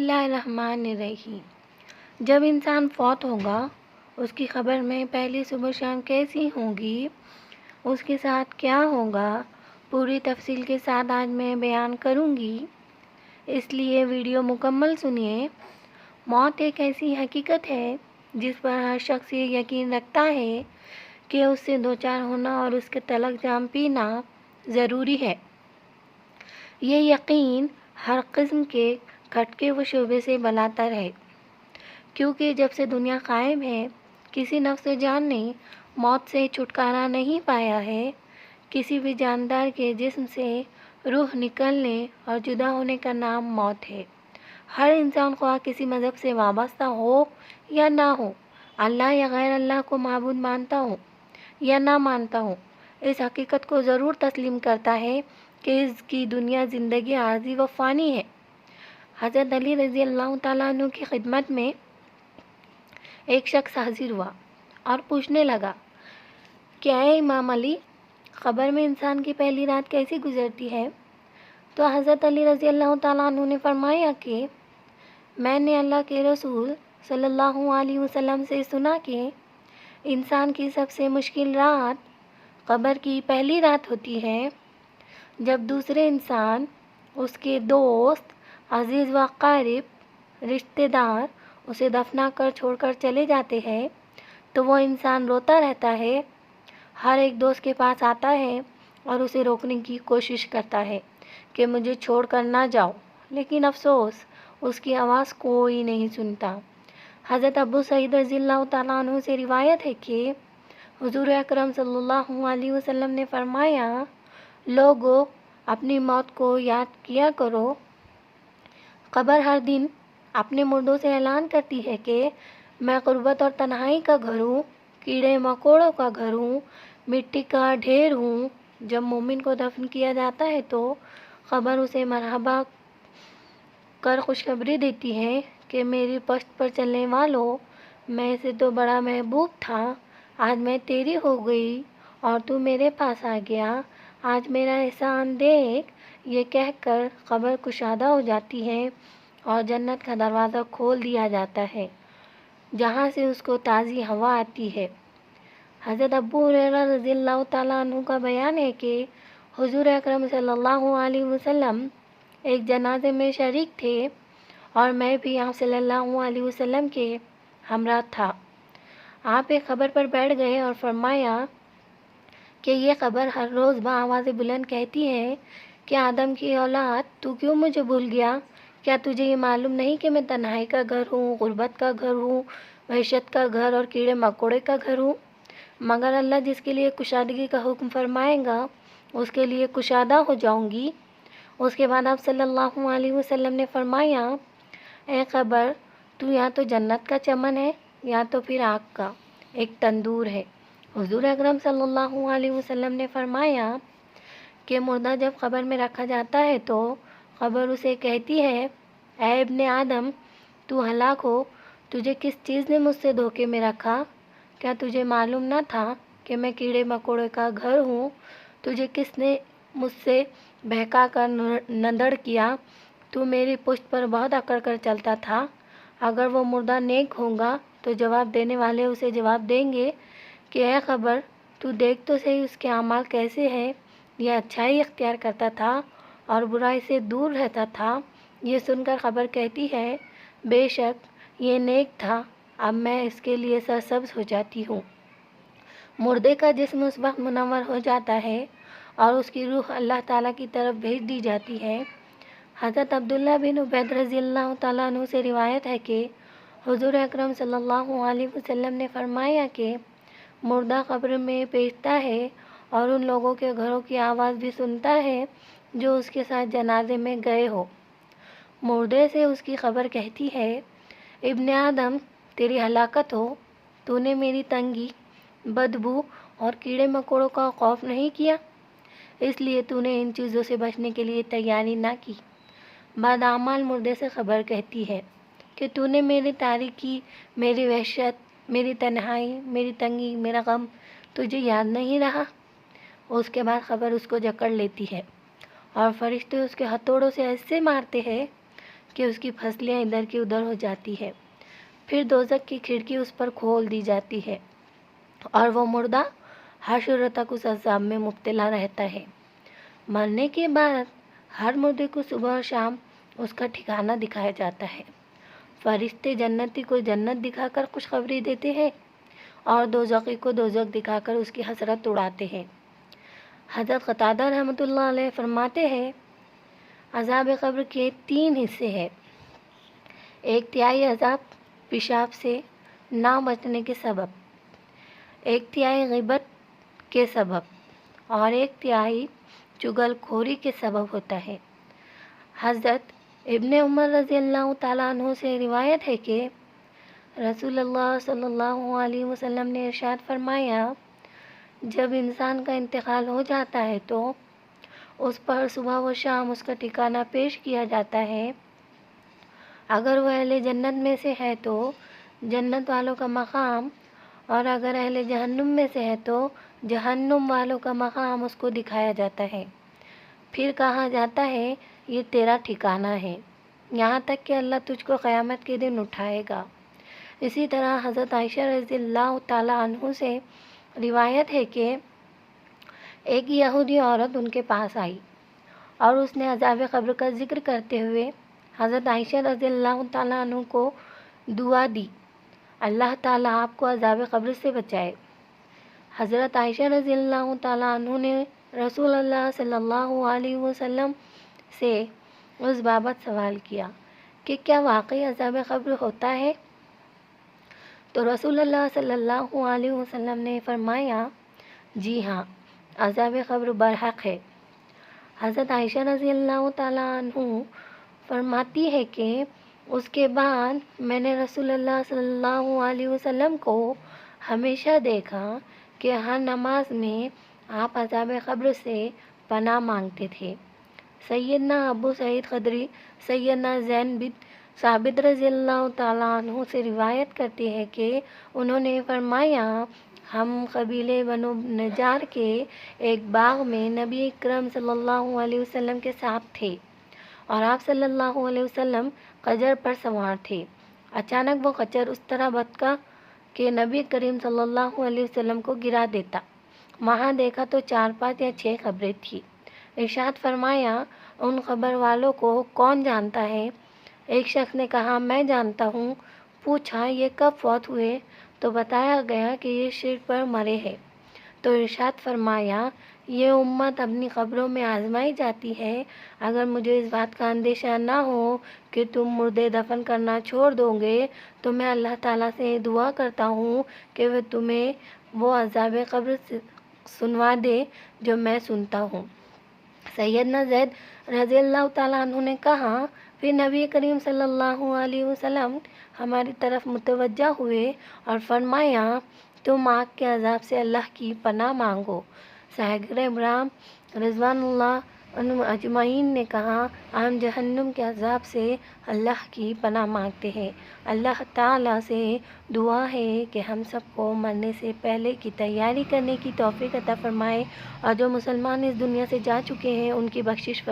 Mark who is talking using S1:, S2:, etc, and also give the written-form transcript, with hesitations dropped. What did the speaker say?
S1: اللہ الرحمن الرحیم۔ جب انسان فوت ہوگا اس کی خبر میں پہلی صبح شام کیسی ہوگی، اس کے ساتھ کیا ہوگا، پوری تفصیل کے ساتھ آج میں بیان کروں گی، اس لیے ویڈیو مکمل سنیے۔ موت ایک ایسی حقیقت ہے جس پر ہر شخص یہ یقین رکھتا ہے کہ اس سے دوچار ہونا اور اس کے تلک جام پینا ضروری ہے۔ یہ یقین ہر قسم کے کھٹکے و شعبے سے بالاتر ہے، کیونکہ جب سے دنیا قائم ہے کسی نفس جان نے موت سے چھٹکارا نہیں پایا ہے۔ کسی بھی جاندار کے جسم سے روح نکلنے اور جدا ہونے کا نام موت ہے۔ ہر انسان خواہ کسی مذہب سے وابستہ ہو یا نہ ہو، اللہ یا غیر اللہ کو معبود مانتا ہو یا نہ مانتا ہو، اس حقیقت کو ضرور تسلیم کرتا ہے کہ اس کی دنیا زندگی عارضی و فانی ہے۔ حضرت علی رضی اللہ تعالیٰ عنہ کی خدمت میں ایک شخص حاضر ہوا اور پوچھنے لگا کہ اے امام علی، قبر میں انسان کی پہلی رات کیسی گزرتی ہے؟ تو حضرت علی رضی اللہ تعالیٰ عنہ نے فرمایا کہ میں نے اللہ کے رسول صلی اللہ علیہ وسلم سے سنا کہ انسان کی سب سے مشکل رات قبر کی پہلی رات ہوتی ہے، جب دوسرے انسان، اس کے دوست، عزیز و اقارب، رشتہ دار اسے دفنا کر چھوڑ کر چلے جاتے ہیں تو وہ انسان روتا رہتا ہے، ہر ایک دوست کے پاس آتا ہے اور اسے روکنے کی کوشش کرتا ہے کہ مجھے چھوڑ کر نہ جاؤ، لیکن افسوس اس کی آواز کوئی نہیں سنتا۔ حضرت ابو سعید رضی اللہ تعالیٰ عنہ سے روایت ہے کہ حضور اکرم صلی اللہ علیہ وسلم نے فرمایا، لوگو اپنی موت کو یاد کیا کرو۔ قبر ہر دن اپنے مردوں سے اعلان کرتی ہے کہ میں غربت اور تنہائی کا گھر ہوں، کیڑے مکوڑوں کا گھر ہوں، مٹی کا ڈھیر ہوں۔ جب مومن کو دفن کیا جاتا ہے تو قبر اسے مرحبا کر خوشخبری دیتی ہے کہ میری پشت پر چلنے والوں، میں سے تو بڑا محبوب تھا، آج میں تیری ہو گئی اور تو میرے پاس آ گیا، آج میرا احسان دیکھ۔ یہ کہہ کر قبر کشادہ ہو جاتی ہے اور جنت کا دروازہ کھول دیا جاتا ہے، جہاں سے اس کو تازی ہوا آتی ہے۔ حضرت ابو ہریرہ رضی اللہ تعالیٰ عنہ کا بیان ہے کہ حضور اکرم صلی اللہ علیہ وسلم ایک جنازے میں شریک تھے اور میں بھی آپ صلی اللہ علیہ وسلم کے ہمراہ تھا۔ آپ ایک قبر پر بیٹھ گئے اور فرمایا کہ یہ قبر ہر روز بآواز بلند کہتی ہے کہ آدم کی اولاد، تو کیوں مجھے بھول گیا؟ کیا تجھے یہ معلوم نہیں کہ میں تنہائی کا گھر ہوں، غربت کا گھر ہوں، وحشت کا گھر اور کیڑے مکوڑے کا گھر ہوں؟ مگر اللہ جس کے لیے کشادگی کا حکم فرمائے گا اس کے لیے کشادہ ہو جاؤں گی۔ اس کے بعد آپ صلی اللہ علیہ وسلم نے فرمایا، اے قبر، تو یا تو جنت کا چمن ہے یا تو پھر آگ کا ایک تندور ہے۔ حضور اکرم صلی اللہ علیہ وسلم نے فرمایا کہ مردہ جب قبر میں رکھا جاتا ہے تو قبر اسے کہتی ہے، اے ابن آدم، تو ہلاک ہو، تجھے کس چیز نے مجھ سے دھوکے میں رکھا؟ کیا تجھے معلوم نہ تھا کہ میں کیڑے مکوڑے کا گھر ہوں؟ تجھے کس نے مجھ سے بہکا کر ندڑ کیا؟ تو میری پشت پر بہت اکڑ کر چلتا تھا۔ اگر وہ مردہ نیک ہوگا تو جواب دینے والے اسے جواب دیں گے کہ اے قبر، تو دیکھ تو صحیح اس کے اعمال کیسے ہیں، یہ اچھائی اختیار کرتا تھا اور برائی سے دور رہتا تھا۔ یہ سن کر قبر کہتی ہے، بے شک یہ نیک تھا، اب میں اس کے لیے سرسبز ہو جاتی ہوں۔ مردے کا جسم اس وقت منور ہو جاتا ہے اور اس کی روح اللہ تعالیٰ کی طرف بھیج دی جاتی ہے۔ حضرت عبداللہ بن عبید رضی اللہ تعالیٰ عنہ سے روایت ہے کہ حضور اکرم صلی اللہ علیہ وسلم نے فرمایا کہ مردہ قبر میں پیچتا ہے اور ان لوگوں کے گھروں کی آواز بھی سنتا ہے جو اس کے ساتھ جنازے میں گئے ہو۔ مردے سے اس کی قبر کہتی ہے، ابن آدم، تیری ہلاکت ہو، تو نے میری تنگی، بدبو اور کیڑے مکوڑوں کا خوف نہیں کیا، اس لیے تو نے ان چیزوں سے بچنے کے لیے تیاری نہ کی۔ بدعمال مردے سے قبر کہتی ہے کہ تو نے میری تاریکی، میری وحشت، میری تنہائی، میری تنگی، میرا غم تجھے یاد نہیں رہا۔ اس کے بعد قبر اس کو جکڑ لیتی ہے اور فرشتے اس کے ہتھوڑوں سے ایسے مارتے ہیں کہ اس کی پھسلیاں ادھر کی ادھر ہو جاتی ہے۔ پھر دوزخ کی کھڑکی اس پر کھول دی جاتی ہے اور وہ مردہ حشر تک اس عذاب میں مبتلا رہتا ہے۔ مرنے کے بعد ہر مردے کو صبح اور شام اس کا ٹھکانہ دکھایا جاتا ہے۔ فرشتے جنتی کو جنت دکھا کر خوشخبری دیتے ہیں اور دوزخی کو دوزخ دکھا کر اس کی حسرت اڑاتے ہیں۔ حضرت قتادہ رحمۃ اللہ علیہ فرماتے ہیں، عذاب قبر کے 3 حصے ہیں۔ 1/3 عذاب پیشاب سے نہ بچنے کے سبب، 1/3 غیبت کے سبب اور 1/3 چغل خوری کے سبب ہوتا ہے۔ حضرت ابن عمر رضی اللہ تعالیٰ عنہ سے روایت ہے کہ رسول اللہ صلی اللہ علیہ وسلم نے ارشاد فرمایا، جب انسان کا انتقال ہو جاتا ہے تو اس پر صبح و شام اس کا ٹھکانہ پیش کیا جاتا ہے۔ اگر وہ اہل جنت میں سے ہے تو جنت والوں کا مقام، اور اگر اہل جہنم میں سے ہے تو جہنم والوں کا مقام اس کو دکھایا جاتا ہے۔ پھر کہا جاتا ہے، یہ تیرا ٹھکانہ ہے، یہاں تک کہ اللہ تجھ کو قیامت کے دن اٹھائے گا۔ اسی طرح حضرت عائشہ رضی اللہ تعالیٰ عنہ سے روایت ہے کہ ایک یہودی عورت ان کے پاس آئی اور اس نے عذاب قبر کا ذکر کرتے ہوئے حضرت عائشہ رضی اللہ تعالیٰ عنہ کو دعا دی، اللہ تعالیٰ آپ کو عذاب قبر سے بچائے۔ حضرت عائشہ رضی اللہ تعالیٰ عنہ نے رسول اللہ صلی اللہ علیہ وسلم سے اس بابت سوال کیا کہ کیا واقعی عذاب قبر ہوتا ہے؟ تو رسول اللہ صلی اللہ علیہ وسلم نے فرمایا، جی ہاں، عذاب قبر برحق ہے۔ حضرت عائشہ رضی اللہ تعالیٰ عنہ فرماتی ہے کہ اس کے بعد میں نے رسول اللہ صلی اللہ علیہ وسلم کو ہمیشہ دیکھا کہ ہر نماز میں آپ عذاب قبر سے پناہ مانگتے تھے۔ سیدنا ابو سعید خدری سیدنا زین بن ثابت رضی اللہ تعالیٰ عنہ سے روایت کرتے ہیں کہ انہوں نے فرمایا، ہم قبیلے بنو نجار کے ایک باغ میں نبی اکرم صلی اللہ علیہ وسلم کے ساتھ تھے اور آپ صلی اللہ علیہ وسلم خچر پر سوار تھے۔ اچانک وہ خچر اس طرح بھٹکا کہ نبی کریم صلی اللہ علیہ وسلم کو گرا دیتا۔ وہاں دیکھا تو 4 5 یا 6 قبریں تھیں۔ ارشاد فرمایا، ان قبر والوں کو کون جانتا ہے؟ ایک شخص نے کہا، میں جانتا ہوں۔ پوچھا، یہ کب فوت ہوئے؟ تو بتایا گیا کہ یہ شرک پر مرے ہیں۔ تو ارشاد فرمایا، یہ امت اپنی قبروں میں آزمائی جاتی ہے، اگر مجھے اس بات کا اندیشہ نہ ہو کہ تم مردے دفن کرنا چھوڑ دو گے تو میں اللہ تعالیٰ سے دعا کرتا ہوں کہ وہ تمہیں وہ عذاب قبر سنوا دے جو میں سنتا ہوں۔ سیدنا زید رضی اللہ تعالیٰ عنہ نے کہا، پھر نبی کریم صلی اللہ علیہ وسلم ہماری طرف متوجہ ہوئے اور فرمایا، تم آگ کے عذاب سے اللہ کی پناہ مانگو۔ صحابہ کرام رضوان اللہ عنہم اجمعین نے کہا، ہم جہنم کے عذاب سے اللہ کی پناہ مانگتے ہیں۔ اللہ تعالیٰ سے دعا ہے کہ ہم سب کو مرنے سے پہلے کی تیاری کرنے کی توفیق عطا فرمائے اور جو مسلمان اس دنیا سے جا چکے ہیں ان کی بخشش فرمائے۔